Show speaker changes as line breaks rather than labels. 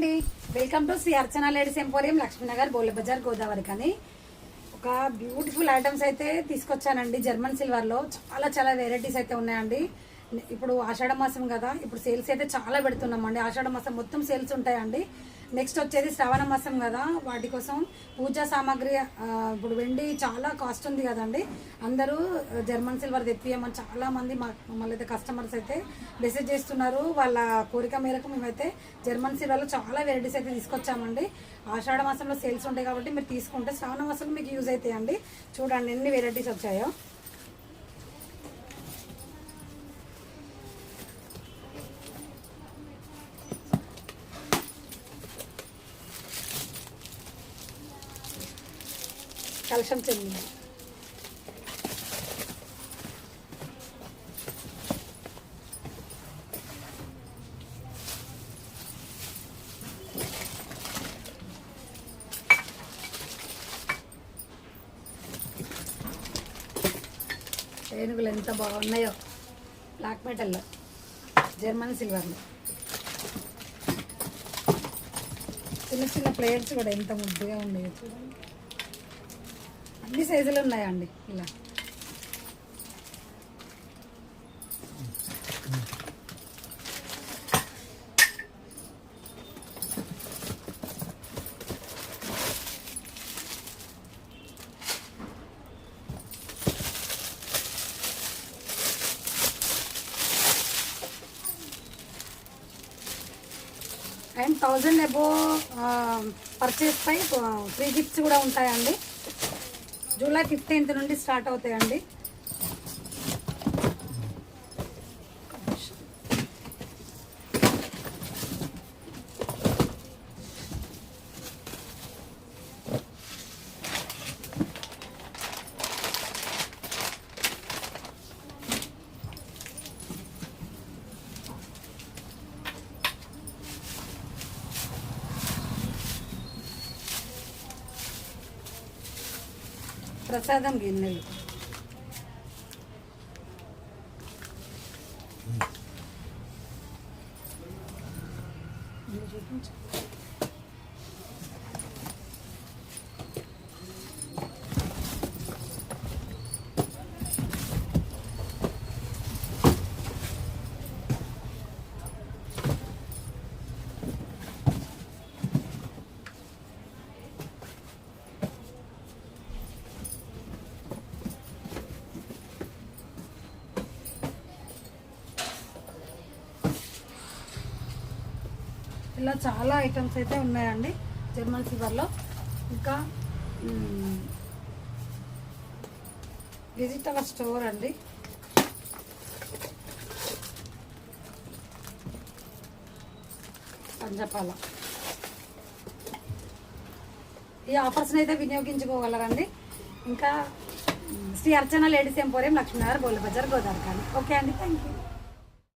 అండి, welcome to Shri Archana ladies emporium, Lakshminagar, Bola Bazar, Godavari. కానీ ఒక బ్యూటిఫుల్ ఐటమ్స్ అయితే తీసుకొచ్చానండి. జర్మన్ సిల్వర్లో చాలా చాలా వెరైటీస్ అయితే ఉన్నాయండి. ఇప్పుడు ఆషాఢ మాసం కదా, ఇప్పుడు సేల్స్ అయితే చాలా పెడుతున్నామండి. ఆషాఢ మాసం మొత్తం సేల్స్ ఉంటాయండి. నెక్స్ట్ వచ్చేది శ్రావణ మాసం కదా, వాటి కోసం పూజా సామాగ్రి. ఇప్పుడు వెండి చాలా కాస్ట్ ఉంది కదండి, అందరూ జర్మన్ సిల్వర్ తెప్పియమని చాలా మంది మమ్మల్ని అయితే కస్టమర్స్ అయితే మెసేజ్ చేస్తున్నారు. వాళ్ళ కోరిక మేరకు మేమైతే జర్మన్ సిల్వర్లో చాలా వెరైటీస్ అయితే తీసుకొచ్చామండి. ఆషాఢ మాసంలో సేల్స్ ఉంటాయి కాబట్టి మీరు తీసుకుంటే శ్రావణ మాసంలో మీకు యూజ్ అవుతాయండి. చూడండి ఎన్ని వెరైటీస్ వచ్చాయో. కలశం చెల్లి ఏనుగులు ఎంత బాగున్నాయో, బ్లాక్ మెటల్లో, జర్మన్ సిల్వర్లో. చిన్న చిన్న ప్లేట్స్ కూడా ఎంత ముద్దుగా ఉన్నాయో చూడండి. అన్ని సైజులు ఉన్నాయండి. ఇలా అండ్ 1000 అబోవ్ పర్చేస్ పై ఫ్రీ గిఫ్ట్స్ కూడా ఉంటాయండి. జూలై 15th నుండి స్టార్ట్ అవుతాయండి. ప్రసాదం గిన్నెలు, చూపించు. ఇలా చాలా ఐటమ్స్ అయితే ఉన్నాయండి జర్మన్ సిల్వర్లో. ఇంకా విజిట్ అవర్ స్టోర్ అండి. పంచపాల ఈ ఆఫర్స్ని అయితే వినియోగించుకోగలరండి. ఇంకా Shri Archana ladies emporium, Lakshminagar, Bola Bazar, Godavari. Okay అండి, థ్యాంక్ యూ.